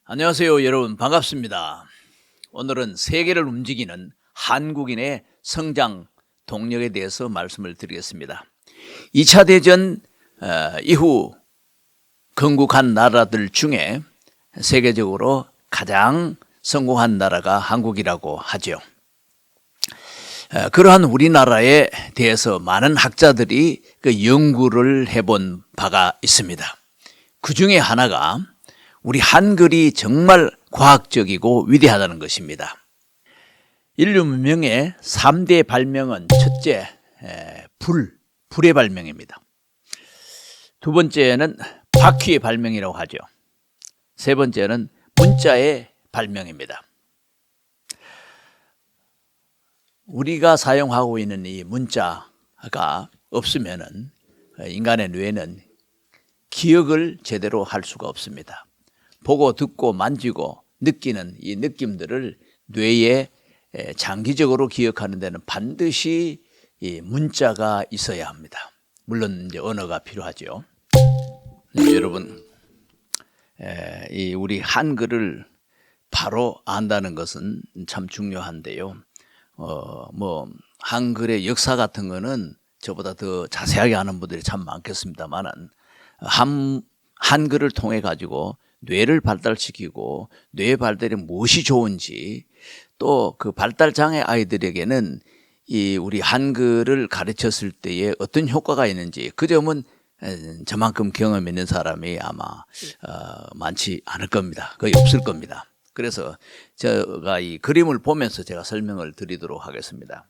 안녕하세요, 여러분. 반갑습니다. 오늘은 세계를 움직이는 한국인의 성장 동력에 대해서 말씀을 드리겠습니다. 2차 대전 이후 건국한 나라들 중에 세계적으로 가장 성공한 나라가 한국이라고 하죠. 그러한 우리나라에 대해서 많은 학자들이 그 연구를 해본 바가 있습니다. 그 중에 하나가 우리 한글이 정말 과학적이고 위대하다는 것입니다. 인류 문명의 3대 발명은 첫째, 불의 발명입니다. 두 번째는 바퀴의 발명이라고 하죠. 세 번째는 문자의 발명입니다. 우리가 사용하고 있는 이 문자가 없으면은 인간의 뇌는 기억을 제대로 할 수가 없습니다. 보고 듣고 만지고 느끼는 이 느낌들을 뇌에 장기적으로 기억하는 데는 반드시 이 문자가 있어야 합니다. 물론 이제 언어가 필요하죠. 여러분, 이 우리 한글을 바로 안다는 것은 참 중요한데요. 한글의 역사 같은 거는 저보다 더 자세하게 아는 분들이 참 많겠습니다만은 한글을 통해 가지고 뇌를 발달시키고 뇌 발달에 무엇이 좋은지, 또 그 발달 장애 아이들에게는 이 우리 한글을 가르쳤을 때에 어떤 효과가 있는지, 그 점은 저만큼 경험 있는 사람이 아마 많지 않을 겁니다. 거의 없을 겁니다. 그래서 제가 이 그림을 보면서 제가 설명을 드리도록 하겠습니다.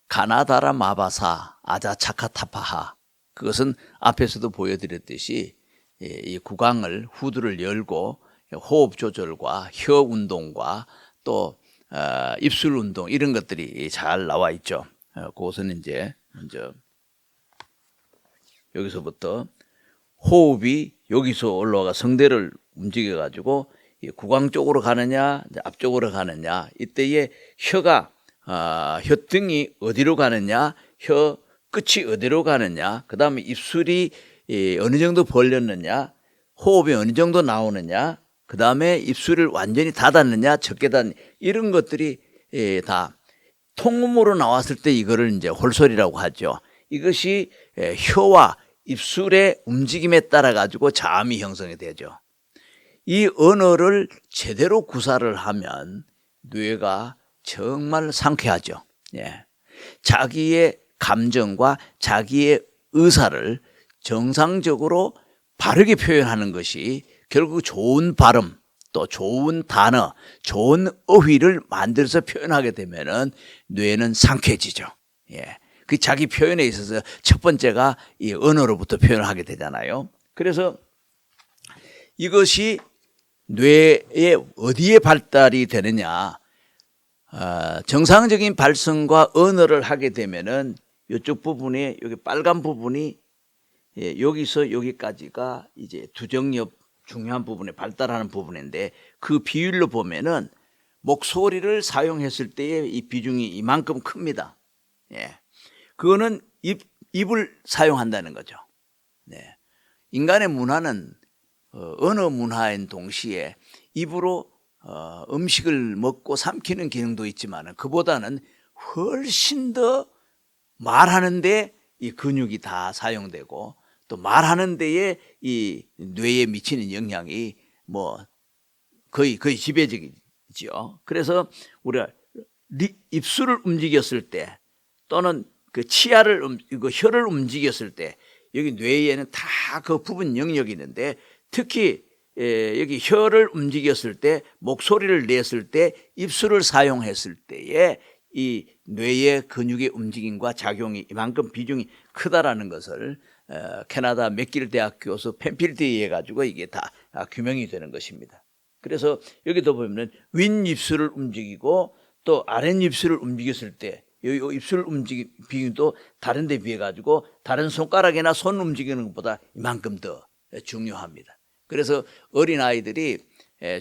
가나다라 마바사 아자차카타파하, 그것은 앞에서도 보여드렸듯이 이 구강을, 후두를 열고 호흡 조절과 혀 운동과 또 입술 운동, 이런 것들이 잘 나와 있죠. 그것은 이제 먼저 여기서부터 호흡이 여기서 올라가 성대를 움직여 가지고 구강 쪽으로 가느냐 앞쪽으로 가느냐, 이때에 혀가 혀등이 어디로 가느냐, 혀 끝이 어디로 가느냐, 그 다음에 입술이 어느 정도 벌렸느냐, 호흡이 어느 정도 나오느냐, 그 다음에 입술을 완전히 닫았느냐, 적게 닫느냐, 이런 것들이 다 통음으로 나왔을 때 이거를 이제 홀소리라고 하죠. 이것이 혀와 입술의 움직임에 따라 가지고 자음이 형성이 되죠. 이 언어를 제대로 구사를 하면 뇌가 정말 상쾌하죠. 자기의 감정과 자기의 의사를 정상적으로 바르게 표현하는 것이 결국 좋은 발음, 또 좋은 단어, 좋은 어휘를 만들어서 표현하게 되면은 뇌는 상쾌해지죠. 그 자기 표현에 있어서 첫 번째가 이 언어로부터 표현을 하게 되잖아요. 그래서 이것이 뇌에 어디에 발달이 되느냐, 정상적인 발성과 언어를 하게 되면은 이쪽 부분에, 여기 빨간 부분이 여기서 여기까지가 이제 두정엽 중요한 부분에 발달하는 부분인데, 그 비율로 보면은 목소리를 사용했을 때의 이 비중이 이만큼 큽니다. 그거는 입을 사용한다는 거죠. 인간의 문화는 언어 문화인 동시에 입으로 음식을 먹고 삼키는 기능도 있지만 그보다는 훨씬 더 말하는 데 이 근육이 다 사용되고, 또 말하는 데에 이 뇌에 미치는 영향이 거의 지배적이죠. 그래서 우리가 입술을 움직였을 때, 또는 그 치아를 혀를 움직였을 때 여기 뇌에는 다 그 부분 영역이 있는데, 특히 여기 혀를 움직였을 때, 목소리를 냈을 때, 입술을 사용했을 때에 이 뇌의 근육의 움직임과 작용이 이만큼 비중이 크다라는 것을 캐나다 맥길 대학 교수 펜필드에 가지고 이게 다 규명이 되는 것입니다. 그래서 여기도 보면 윗입술을 움직이고 또 아랫입술을 움직였을 때 이 입술 움직임 비율도 다른 데 비해 가지고 다른 손가락이나 손 움직이는 것보다 이만큼 더 중요합니다. 그래서 어린아이들이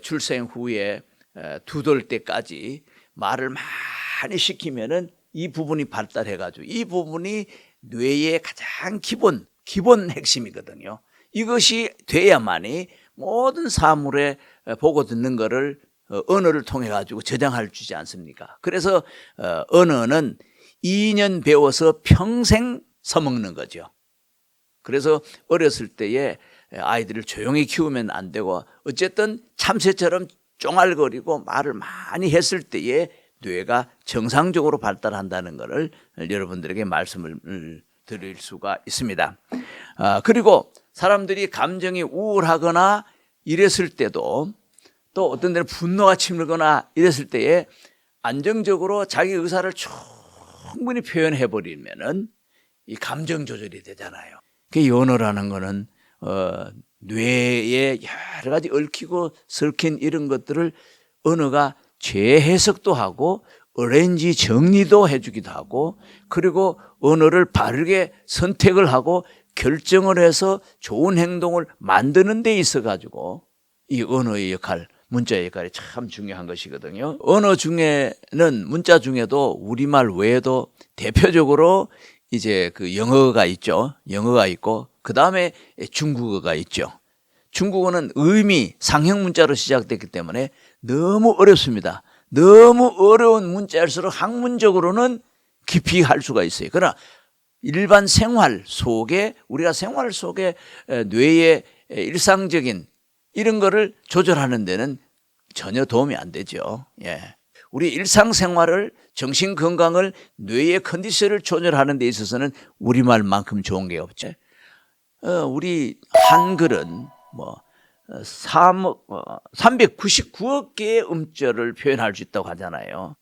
출생 후에 2돌 때까지 말을 많이 시키면은 이 부분이 발달해 가지고 이 부분이 뇌의 가장 기본 핵심이거든요. 이것이 돼야만이 모든 사물에 보고 듣는 거를 언어를 통해 가지고 저장할 수 있지 않습니까? 그래서 언어는 2년 배워서 평생 써먹는 거죠. 그래서 어렸을 때에 아이들을 조용히 키우면 안 되고, 어쨌든 참새처럼 쫑알거리고 말을 많이 했을 때에 뇌가 정상적으로 발달한다는 것을 여러분들에게 말씀을 드릴 수가 있습니다. 그리고 사람들이 감정이 우울하거나 이랬을 때도, 또 어떤 데는 분노가 치밀거나 이랬을 때에 안정적으로 자기 의사를 충분히 표현해 버리면은 이 감정 조절이 되잖아요. 그 언어라는 거는 뇌에 여러 가지 얽히고 설킨 이런 것들을 언어가 재해석도 하고 어레인지 정리도 해주기도 하고, 그리고 언어를 바르게 선택을 하고 결정을 해서 좋은 행동을 만드는 데 있어 가지고 이 언어의 역할, 문자의 역할이 참 중요한 것이거든요. 언어 중에는, 문자 중에도 우리말 외에도 대표적으로 이제 그 영어가 있죠. 영어가 있고, 그 다음에 중국어가 있죠. 중국어는 의미, 상형 문자로 시작됐기 때문에 너무 어렵습니다. 너무 어려운 문자일수록 학문적으로는 깊이 할 수가 있어요. 그러나 일반 생활 속에, 우리가 생활 속에 뇌의 일상적인 이런 거를 조절하는 데는 전혀 도움이 안 되죠. 예. 우리 일상생활을, 정신건강을, 뇌의 컨디션을 조절하는 데 있어서는 우리말만큼 좋은 게 없죠. 우리 한글은 399억 개의 음절을 표현할 수 있다고 하잖아요.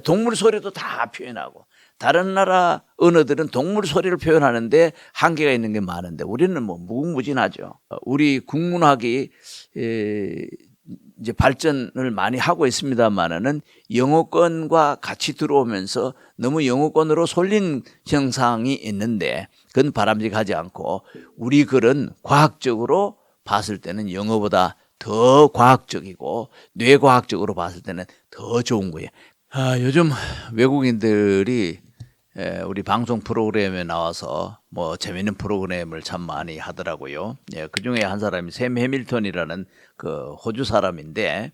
동물 소리도 다 표현하고, 다른 나라 언어들은 동물 소리를 표현하는데 한계가 있는 게 많은데 우리는 무궁무진하죠. 우리 국문학이 이제 발전을 많이 하고 있습니다만은 영어권과 같이 들어오면서 너무 영어권으로 쏠린 현상이 있는데, 그건 바람직하지 않고, 우리 글은 과학적으로 봤을 때는 영어보다 더 과학적이고 뇌과학적으로 봤을 때는 더 좋은 거예요. 요즘 외국인들이 우리 방송 프로그램에 나와서 재미있는 프로그램을 참 많이 하더라고요. 그 중에 한 사람이 샘 해밀턴이라는 그 호주 사람인데,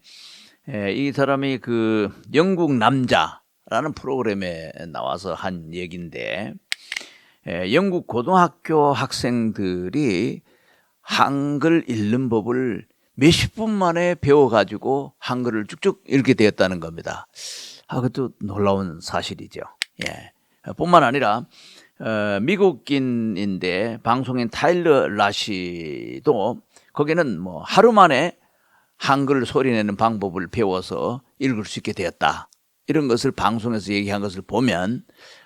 이 사람이 그 영국 남자라는 프로그램에 나와서 한 얘기인데, 영국 고등학교 학생들이 한글 읽는 법을 몇십 분 만에 배워가지고 한글을 쭉쭉 읽게 되었다는 겁니다. 그것도 놀라운 사실이죠. 예. 뿐만 아니라 미국인인데 방송인 타일러 라시도 거기는 하루 만에 한글 소리내는 방법을 배워서 읽을 수 있게 되었다. 이런 것을 방송에서 얘기한 것을 보면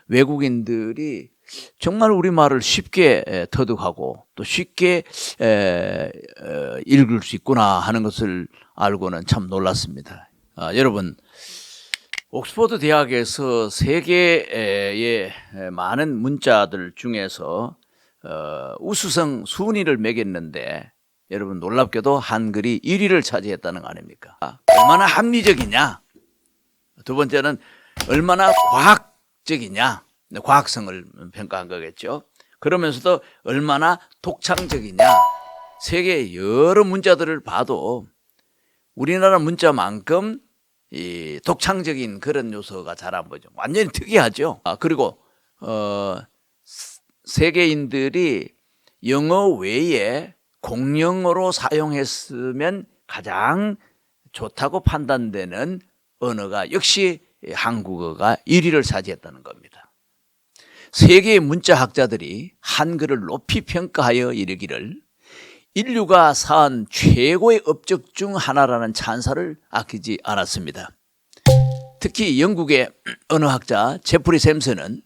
외국인들이 정말 우리말을 쉽게 터득하고 또 쉽게 읽을 수 있구나 하는 것을 알고는 참 놀랐습니다. 여러분, 옥스퍼드 대학에서 세계의 많은 문자들 중에서 우수성 순위를 매겼는데, 여러분 놀랍게도 한글이 1위를 차지했다는 거 아닙니까? 얼마나 합리적이냐, 두 번째는 얼마나 과학적이냐, 과학성을 평가한 거겠죠. 그러면서도 얼마나 독창적이냐, 세계 여러 문자들을 봐도 우리나라 문자만큼 이 독창적인 그런 요소가 잘 안 보죠. 완전히 특이하죠. 그리고 세계인들이 영어 외에 공용어로 사용했으면 가장 좋다고 판단되는 언어가 역시 한국어가 1위를 차지했다는 겁니다. 세계의 문자학자들이 한글을 높이 평가하여 이르기를 인류가 쌓은 최고의 업적 중 하나라는 찬사를 아끼지 않았습니다. 특히 영국의 언어학자 제프리 샘슨은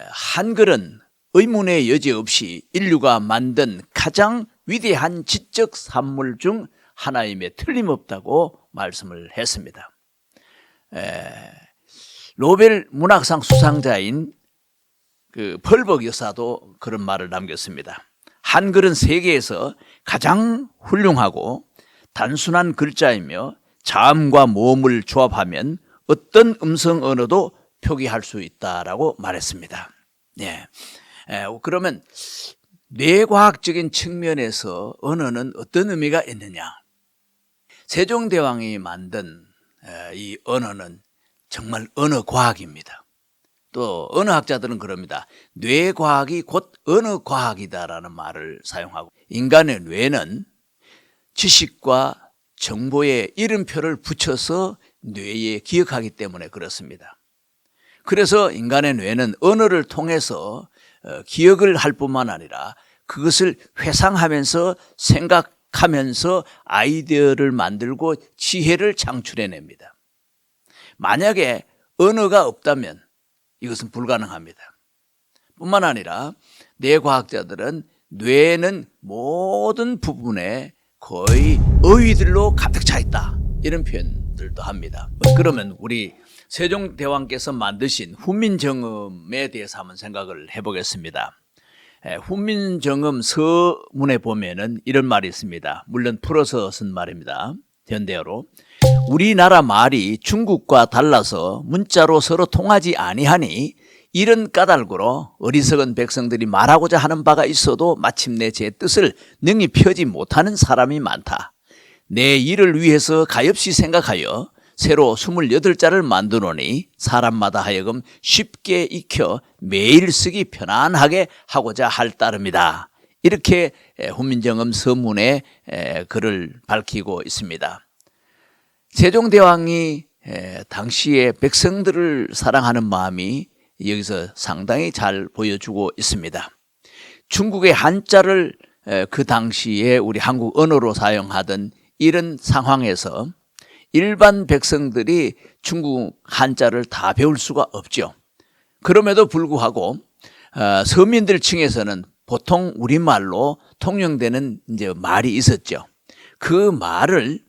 한글은 의문의 여지 없이 인류가 만든 가장 위대한 지적 산물 중 하나임에 틀림없다고 말씀을 했습니다. 노벨 문학상 수상자인 그 펄벅 여사도 그런 말을 남겼습니다. 한글은 세계에서 가장 훌륭하고 단순한 글자이며 자음과 모음을 조합하면 어떤 음성 언어도 표기할 수 있다라고 말했습니다. 네. 그러면 뇌과학적인 측면에서 언어는 어떤 의미가 있느냐? 세종대왕이 만든 이 언어는 정말 언어과학입니다. 또 언어학자들은 그럽니다. 뇌과학이 곧 언어과학이다라는 말을 사용하고, 인간의 뇌는 지식과 정보의 이름표를 붙여서 뇌에 기억하기 때문에 그렇습니다. 그래서 인간의 뇌는 언어를 통해서 기억을 할 뿐만 아니라 그것을 회상하면서 생각하면서 아이디어를 만들고 지혜를 창출해냅니다. 만약에 언어가 없다면 이것은 불가능합니다. 뿐만 아니라 뇌과학자들은 뇌는 모든 부분에 거의 어휘들로 가득 차 있다, 이런 표현들도 합니다. 그러면 우리 세종대왕께서 만드신 훈민정음에 대해서 한번 생각을 해보겠습니다. 훈민정음 서문에 보면은 이런 말이 있습니다. 물론 풀어서 쓴 말입니다. 현대어로. 우리나라 말이 중국과 달라서 문자로 서로 통하지 아니하니 이런 까닭으로 어리석은 백성들이 말하고자 하는 바가 있어도 마침내 제 뜻을 능히 펴지 못하는 사람이 많다. 내 일을 위해서 가엾이 생각하여 새로 28자를 만드노니 사람마다 하여금 쉽게 익혀 매일 쓰기 편안하게 하고자 할 따름이다. 이렇게 훈민정음 서문에 글을 밝히고 있습니다. 세종대왕이 당시에 백성들을 사랑하는 마음이 여기서 상당히 잘 보여주고 있습니다. 중국의 한자를 그 당시에 우리 한국 언어로 사용하던 이런 상황에서 일반 백성들이 중국 한자를 다 배울 수가 없죠. 그럼에도 불구하고 서민들 층에서는 보통 우리말로 통용되는 이제 말이 있었죠. 그 말을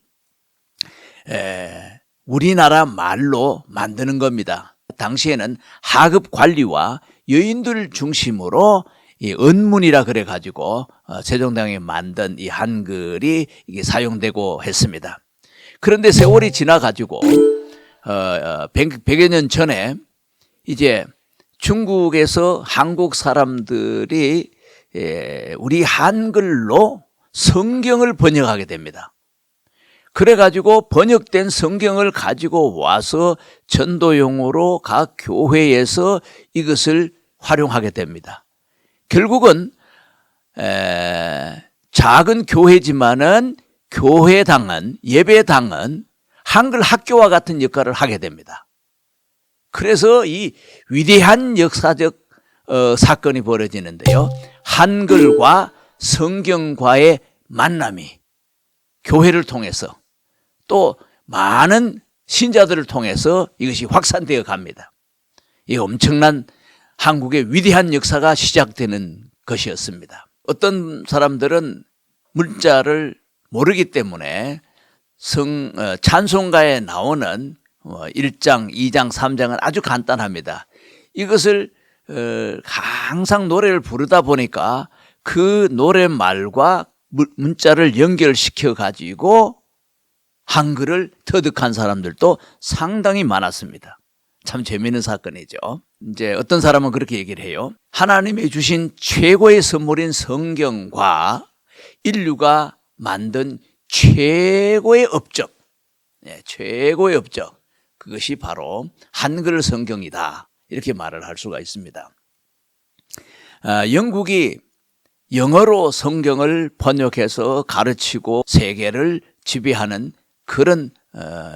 우리나라 말로 만드는 겁니다. 당시에는 하급 관리와 여인들 중심으로 이 언문이라 그래 가지고 세종대왕이 만든 이 한글이 이게 사용되고 했습니다. 그런데 세월이 지나 가지고 100여 년 전에 이제 중국에서 한국 사람들이 우리 한글로 성경을 번역하게 됩니다. 그래가지고 번역된 성경을 가지고 와서 전도용으로 각 교회에서 이것을 활용하게 됩니다. 결국은 작은 교회지만은 교회당은, 예배당은 한글 학교와 같은 역할을 하게 됩니다. 그래서 이 위대한 역사적 사건이 벌어지는데요. 한글과 성경과의 만남이 교회를 통해서 또 많은 신자들을 통해서 이것이 확산되어 갑니다. 이 엄청난 한국의 위대한 역사가 시작되는 것이었습니다. 어떤 사람들은 문자를 모르기 때문에 찬송가에 나오는 1장, 2장, 3장은 아주 간단합니다. 이것을 항상 노래를 부르다 보니까 그 노랫말과 문자를 연결시켜 가지고 한글을 터득한 사람들도 상당히 많았습니다. 참 재미있는 사건이죠. 이제 어떤 사람은 그렇게 얘기를 해요. 하나님이 주신 최고의 선물인 성경과 인류가 만든 최고의 업적, 최고의 업적, 그것이 바로 한글 성경이다, 이렇게 말을 할 수가 있습니다. 영국이 영어로 성경을 번역해서 가르치고 세계를 지배하는 그런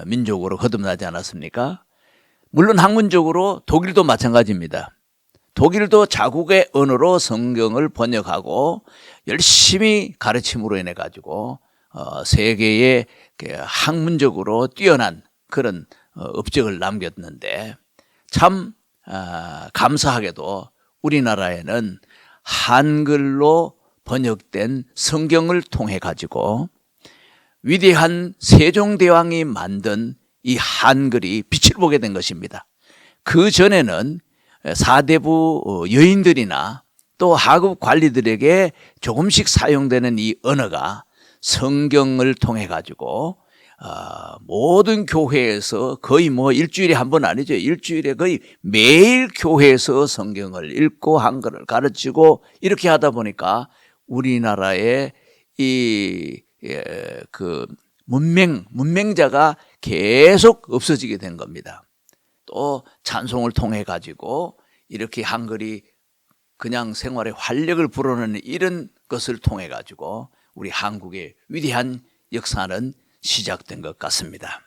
민족으로 거듭나지 않았습니까? 물론 학문적으로 독일도 마찬가지입니다. 독일도 자국의 언어로 성경을 번역하고 열심히 가르침으로 인해 가지고 세계에 학문적으로 뛰어난 그런 업적을 남겼는데, 참 감사하게도 우리나라에는 한글로 번역된 성경을 통해 가지고 위대한 세종대왕이 만든 이 한글이 빛을 보게 된 것입니다. 그 전에는 사대부 여인들이나 또 하급 관리들에게 조금씩 사용되는 이 언어가 성경을 통해 가지고 모든 교회에서 거의 뭐 일주일에 한 번 아니죠. 일주일에 거의 매일 교회에서 성경을 읽고 한글을 가르치고 이렇게 하다 보니까 우리나라의 그 문맹자가 계속 없어지게 된 겁니다. 또 찬송을 통해 가지고 이렇게 한글이 그냥 생활에 활력을 불어넣는 이런 것을 통해 가지고 우리 한국의 위대한 역사는 시작된 것 같습니다.